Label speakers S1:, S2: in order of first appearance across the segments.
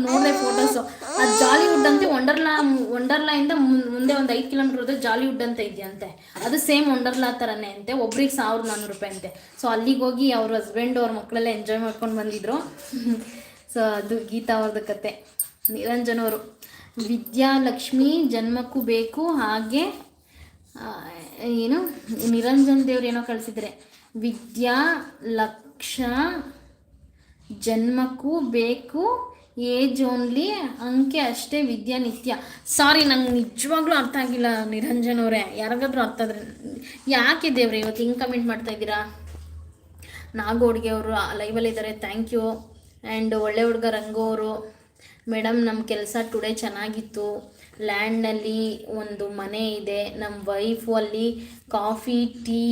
S1: ನೋಡಿದೆ ಫೋಟೋಸು. ಅದು ಜಾಲಿವುಡ್ ಅಂತೆ, ವಂಡರ್ಲಾ ಇಂದ ಮುಂದೆ ಒಂದು 5 ಕಿಲೋಮೀಟರ್ ಹೋದ್ರೆ ಜಾಲಿವುಡ್ ಅಂತ ಇದೆಯಂತೆ. ಅದು ಸೇಮ್ ವಂಡರ್ಲಾ ಥರನೇ ಅಂತೆ. ಒಬ್ರಿಗೆ 1400 ರೂಪಾಯಿ ಅಂತೆ. ಸೊ ಅಲ್ಲಿಗೆ ಹೋಗಿ ಅವ್ರ ಹಸ್ಬೆಂಡು ಅವ್ರ ಮಕ್ಕಳೆಲ್ಲ ಎಂಜಾಯ್ ಮಾಡ್ಕೊಂಡು ಬಂದಿದ್ರು. ಸೊ ಅದು ಗೀತಾ ಅವ್ರದ್ದು ಕತೆ. ನಿರಂಜನ್ ಅವರು ವಿದ್ಯಾಲಕ್ಷ್ಮಿ ಜನ್ಮಕ್ಕೂ ಬೇಕು, ಹಾಗೆ ಏನು ನಿರಂಜನ್ ದೇವ್ರು ಏನೋ ಕಳಿಸಿದ್ರೆ, ವಿದ್ಯಾಲಕ್ಷ ಜನ್ಮಕ್ಕೂ ಬೇಕು, ಏಜ್ ಓನ್ಲಿ, ಅಂಕೆ ಅಷ್ಟೇ, ವಿದ್ಯಾ ನಿತ್ಯ. ಸಾರಿ, ನಂಗೆ ನಿಜವಾಗ್ಲೂ ಅರ್ಥ ಆಗಿಲ್ಲ ನಿರಂಜನ್ ಅವರೇ. ಯಾರಿಗಾದ್ರೂ ಅರ್ಥ ಆದರೆ ಯಾಕೆ ದೇವ್ರೆ ಇವತ್ತು ಹಿಂಗೆ ಕಮೆಂಟ್ ಮಾಡ್ತಾ ಇದ್ದೀರಾ? ನಾಗೋಡ್ಗೆ ಅವರು ಲೈವಲ್ಲಿ ಇದ್ದಾರೆ, ಥ್ಯಾಂಕ್ ಯು. ಆ್ಯಂಡ್ ಒಳ್ಳೆ ಹುಡುಗ ರಂಗು ಅವರು, ಮೇಡಮ್ ನಮ್ಮ ಕೆಲಸ ಟುಡೇ ಚೆನ್ನಾಗಿತ್ತು. ಲ್ಯಾಂಡ್ನಲ್ಲಿ ಒಂದು ಮನೆ ಇದೆ, ನಮ್ಮ ವೈಫು ಅಲ್ಲಿ ಕಾಫಿ ಟೀ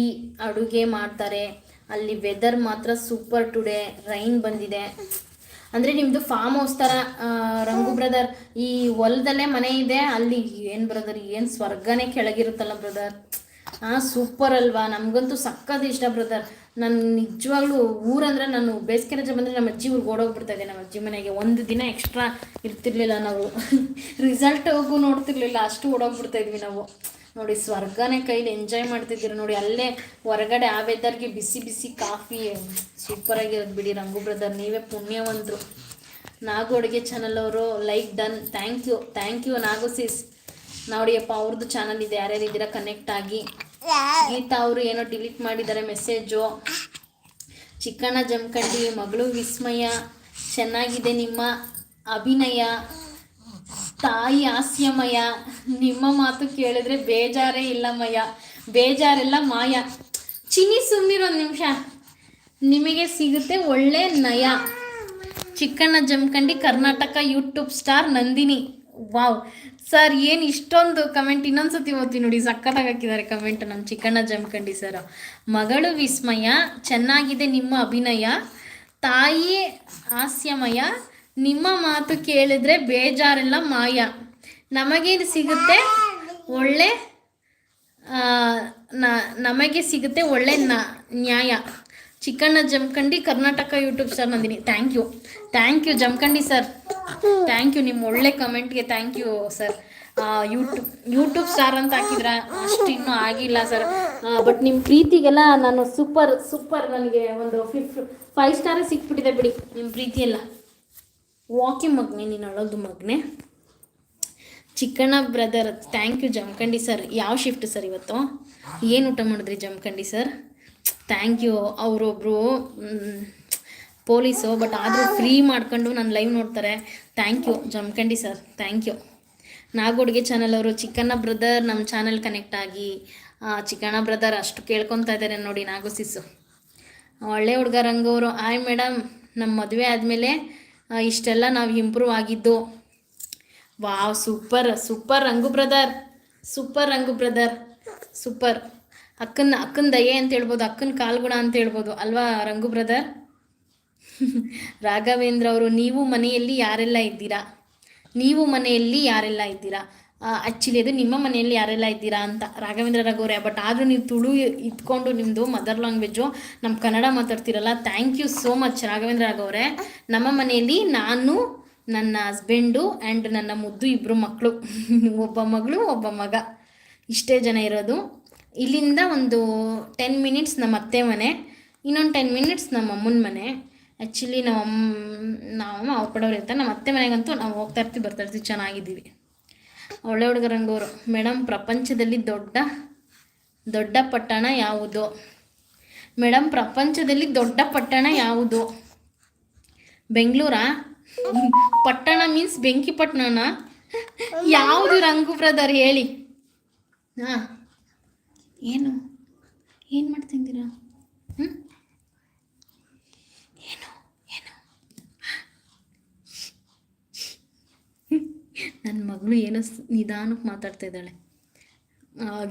S1: ಅಡುಗೆ ಮಾಡ್ತಾರೆ. ಅಲ್ಲಿ ವೆದರ್ ಮಾತ್ರ ಸೂಪರ್, ಟುಡೇ ರೈನ್ ಬಂದಿದೆ. ಅಂದರೆ ನಿಮ್ಮದು ಫಾರ್ಮ್ ಹೌಸ್ ಥರ ರಂಗು ಬ್ರದರ್. ಈ ಹೊಲದಲ್ಲೇ ಮನೆ ಇದೆ ಅಲ್ಲಿ. ಏನು ಬ್ರದರ್, ಏನು ಸ್ವರ್ಗನೇ ಕೆಳಗಿರುತ್ತಲ್ಲ ಬ್ರದರ್. ಸೂಪರ್ ಅಲ್ವಾ? ನಮಗಂತೂ ಸಕ್ಕತ್ ಇಷ್ಟ ಬ್ರದರ್. ನಾನು ನಿಜವಾಗ್ಲೂ ಊರಂದರೆ, ನಾನು ಬೇಸಿಗೆ ರಜೆ ಬಂದರೆ ನಮ್ಮ ಅಜ್ಜಿ ಊರಿಗೆ ಓಡೋಗ್ಬಿಡ್ತಾಯಿದ್ದೆ. ನಮ್ಮ ಅಜ್ಜಿ ಮನೆಗೆ ಒಂದು ದಿನ ಎಕ್ಸ್ಟ್ರಾ ಇರ್ತಿರ್ಲಿಲ್ಲ ನಾವು. ರಿಸಲ್ಟ್ಗೂ ನೋಡ್ತಿರ್ಲಿಲ್ಲ, ಅಷ್ಟು ಓಡೋಗ್ಬಿಡ್ತಾಯಿದ್ವಿ ನಾವು. ನೋಡಿ, ಸ್ವರ್ಗನೇ ಕೈಲಿ ಎಂಜಾಯ್ ಮಾಡ್ತಿದ್ದೀರ ನೋಡಿ. ಅಲ್ಲೇ ಹೊರಗಡೆ ಆ ವೆದರ್ಗೆ ಬಿಸಿ ಬಿಸಿ ಕಾಫಿ, ಸೂಪರಾಗಿರೋದು ಬಿಡಿ ರಂಗು ಬ್ರದರ್. ನೀವೇ ಪುಣ್ಯವಂತರು. ನಾಗು ಅಡುಗೆ ಚಾನಲ್ ಅವರು ಲೈಕ್ ಡನ್, ಥ್ಯಾಂಕ್ ಯು ನಾಗು ಸಿಸ್. ನೋಡಿಯಪ್ಪ, ಅವ್ರದ್ದು ಚಾನಲ್ ಇದೆ, ಯಾರ್ಯಾರು ಇದ್ದೀರಾ ಕನೆಕ್ಟ್ ಆಗಿ. ಗೀತಾ ಅವರು ಏನೋ ಡಿಲೀಟ್ ಮಾಡಿದ್ದಾರೆ ಮೆಸೇಜು. ಚಿಕ್ಕಣ್ಣ ಜಮಖಂಡಿ, ಮಗಳು ವಿಸ್ಮಯ, ಚೆನ್ನಾಗಿದೆ ನಿಮ್ಮ ಅಭಿನಯ, ತಾಯಿ ಹಾಸ್ಯಮಯ, ನಿಮ್ಮ ಮಾತು ಕೇಳಿದ್ರೆ ಬೇಜಾರೇ ಇಲ್ಲ ಮಯ, ಬೇಜಾರೆಲ್ಲ ಮಾಯ. ಚಿನಿ ಸುಮ್ಮನಿರೋ ಒಂದು ನಿಮಿಷ, ನಿಮಗೆ ಸಿಗುತ್ತೆ ಒಳ್ಳೆ ನಯ. Chikkanna Jamkhandi, Karnataka YouTube star Nandini. Wow sir, ಏನು ಇಷ್ಟೊಂದು ಕಮೆಂಟ್. ಇನ್ನೊಂದ್ಸತಿ ಓದ್ತೀನಿ ನೋಡಿ, ಸಕ್ಕತ್ತಾಗಿ ಹಾಕಿದ್ದಾರೆ ಕಮೆಂಟ್ ನಮ್ಮ ಚಿಕ್ಕಣ್ಣ ಜಮಖಂಡಿ ಸರ್. ಮಗಳು ವಿಸ್ಮಯ, ಚೆನ್ನಾಗಿದೆ ನಿಮ್ಮ ಅಭಿನಯ, ತಾಯಿ ಹಾಸ್ಯಮಯ, ನಿಮ್ಮ ಮಾತು ಕೇಳಿದ್ರೆ ಬೇಜಾರೆಲ್ಲ ಮಾಯ, ನಮಗೆ ಸಿಗುತ್ತೆ ಒಳ್ಳೆ ನಮಗೆ ಸಿಗುತ್ತೆ ಒಳ್ಳೆ ನ್ಯಾಯ. Chikkanna Jamkhandi, Karnataka YouTube star Nandini. Thank you Jamkhandi sir, thank you. ನಿಮ್ಮ ಒಳ್ಳೆ ಕಮೆಂಟ್ಗೆ thank you sir. YouTube star ಅಂತ ಹಾಕಿದ್ರ, ಅಷ್ಟು ಇನ್ನೂ ಆಗಿಲ್ಲ ಸರ್. ಬಟ್ ನಿಮ್ಮ ಪ್ರೀತಿಗೆಲ್ಲ ನಾನು ಸೂಪರ್ ನನಗೆ ಒಂದು 5 ಸ್ಟಾರೇ ಸಿಕ್ಬಿಟ್ಟಿದೆ ಬಿಡಿ ನಿಮ್ಮ ಪ್ರೀತಿಯೆಲ್ಲ. ವಾಕಿ ಮಗ್ನೆ, ನೀನು ಅಳೋದು ಮಗ್ನೆ. Chikkanna brother, thank you Jamkhandi sir. ಯಾವ ಶಿಫ್ಟ್ ಸರ್ ಇವತ್ತು? ಏನು ಊಟ ಮಾಡಿದ್ರಿ ಜಮಖಂಡಿ ಸರ್? Thank you. ಅವರೊಬ್ಬರು ಪೊಲೀಸು, ಬಟ್ ಆದರೂ ಫ್ರೀ ಮಾಡ್ಕೊಂಡು ನನ್ನ ಲೈವ್ ನೋಡ್ತಾರೆ. Thank you Jamkhandi sir, thank you. ನಾಗೋಡ್ಗೆ ಚಾನಲ್ ಅವರು, ಚಿಕ್ಕಣ್ಣ ಬ್ರದರ್ ನಮ್ಮ ಚಾನಲ್ ಕನೆಕ್ಟ್ ಆಗಿ. ಚಿಕ್ಕಣ್ಣ ಬ್ರದರ್ ಅಷ್ಟು ಕೇಳ್ಕೊತಾ ಇದ್ದಾರೆ ನೋಡಿ ನಾಗು ಸಿಸ್ಸು. ಒಳ್ಳೆ ಹುಡುಗ ರಂಗವರು, ಆಯ್ ಮೇಡಮ್, ನಮ್ಮ ಮದುವೆ ಆದಮೇಲೆ ಇಷ್ಟೆಲ್ಲ ನಾವು ಇಂಪ್ರೂವ್ ಆಗಿದ್ದು. ವಾವ್, ಸೂಪರ್ ರಂಗು ಬ್ರದರ್, ಸೂಪರ್. ಅಕ್ಕನ ದಯೆ ಅಂತ ಹೇಳ್ಬೋದು, ಅಕ್ಕನ ಕಾಲ್ಗುಣ ಅಂತ ಹೇಳ್ಬೋದು ಅಲ್ವಾ ರಂಗು ಬ್ರದರ್? ರಾಘವೇಂದ್ರ ಅವರು, ನೀವು ಮನೆಯಲ್ಲಿ ಯಾರೆಲ್ಲ ಇದ್ದೀರಾ? ಆ್ಯಕ್ಚುಲಿ ಅದು ನಿಮ್ಮ ಮನೆಯಲ್ಲಿ ಯಾರೆಲ್ಲ ಇದ್ದೀರಾ ಅಂತ ರಾಘವೇಂದ್ರ ರಘುವರೇ. ಬಟ್ ಆದರೂ ನೀವು ತುಳು ಇದ್ಕೊಂಡು ನಿಮ್ಮದು ಮದರ್ ಲ್ಯಾಂಗ್ವೇಜು ನಮ್ಮ ಕನ್ನಡ ಮಾತಾಡ್ತಿರಲ್ಲ. Thank you so much Raghavendra ರಘುವರೇ. ನಮ್ಮ ಮನೆಯಲ್ಲಿ ನಾನು, ನನ್ನ ಹಸ್ಬೆಂಡು ಆ್ಯಂಡ್ ನನ್ನ ಮುದ್ದು 2 ಮಕ್ಕಳು, ಒಬ್ಬ ಮಗಳು ಒಬ್ಬ ಮಗ, ಇಷ್ಟೇ ಜನ ಇರೋದು. ಇಲ್ಲಿಂದ ಒಂದು 10 ಮಿನಿಟ್ಸ್ ನಮ್ಮ ಅತ್ತೆ ಮನೆ, ಇನ್ನೊಂದು 10 ಮಿನಿಟ್ಸ್ ನಮ್ಮ ಅಮ್ಮನ ಮನೆ. ಆ್ಯಕ್ಚುಲಿ ನಾವು ಅವ್ರ ಕಡೆಯವ್ರು ಇರ್ತಾರೆ. ನಮ್ಮ ಅತ್ತೆ ಮನೆಗಂತೂ ನಾವು ಬರ್ತಾಯಿರ್ತೀವಿ, ಚೆನ್ನಾಗಿದ್ದೀವಿ. ಒಳ್ಳೆ ಹುಡುಗ ರಂಗವರು, ಮೇಡಮ್ ಪ್ರಪಂಚದಲ್ಲಿ ದೊಡ್ಡ ಪಟ್ಟಣ ಯಾವುದು? ಮೇಡಮ್ ಪ್ರಪಂಚದಲ್ಲಿ ದೊಡ್ಡ ಪಟ್ಟಣ ಯಾವುದು? ಬೆಂಗಳೂರಾ? ಪಟ್ಟಣ ಮೀನ್ಸ್ ಬೆಂಕಿ ಪಟ್ಟಣನ? ಯಾವುದು ರಂಗು ಬ್ರದರ್ ಹೇಳಿ. ಏನು ಮಾಡ್ತಿದ್ದೀರಾ? ನನ್ನ ಮಗಳು ಏನೋ ನಿಧಾನಕ್ಕೆ ಮಾತಾಡ್ತಾ ಇದ್ದಾಳೆ.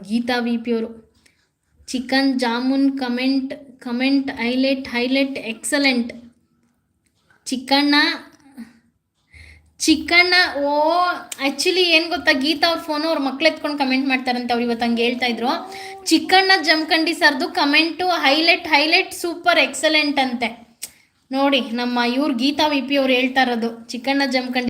S1: ಗೀತಾ ವಿ ಪಿ ಅವರು, chicken jamun comment highlight excellent. Chikanna ಓ ಆ್ಯಕ್ಚುಲಿ ಏನು ಗೊತ್ತಾ, ಗೀತಾ ಅವ್ರ ಫೋನು ಅವ್ರ ಮಕ್ಳು ಎತ್ಕೊಂಡು ಕಮೆಂಟ್ ಮಾಡ್ತಾರಂತೆ. ಅವ್ರು ಇವತ್ತು ಹಂಗೆ ಹೇಳ್ತಾ ಇದ್ರು. ಚಿಕ್ಕಣ್ಣ ಜಮಖಂಡಿ ಸರ್ದು ಕಮೆಂಟು ಹೈಲೈಟ್ ಸೂಪರ್ ಎಕ್ಸಲೆಂಟ್ ಅಂತೆ. ನೋಡಿ ನಮ್ಮ ಇವ್ರು ಗೀತಾ ವಿ ಪಿ ಅವ್ರು ಹೇಳ್ತಾ ಇರೋದು ಚಿಕ್ಕಣ್ಣ ಜಮಖಂಡಿ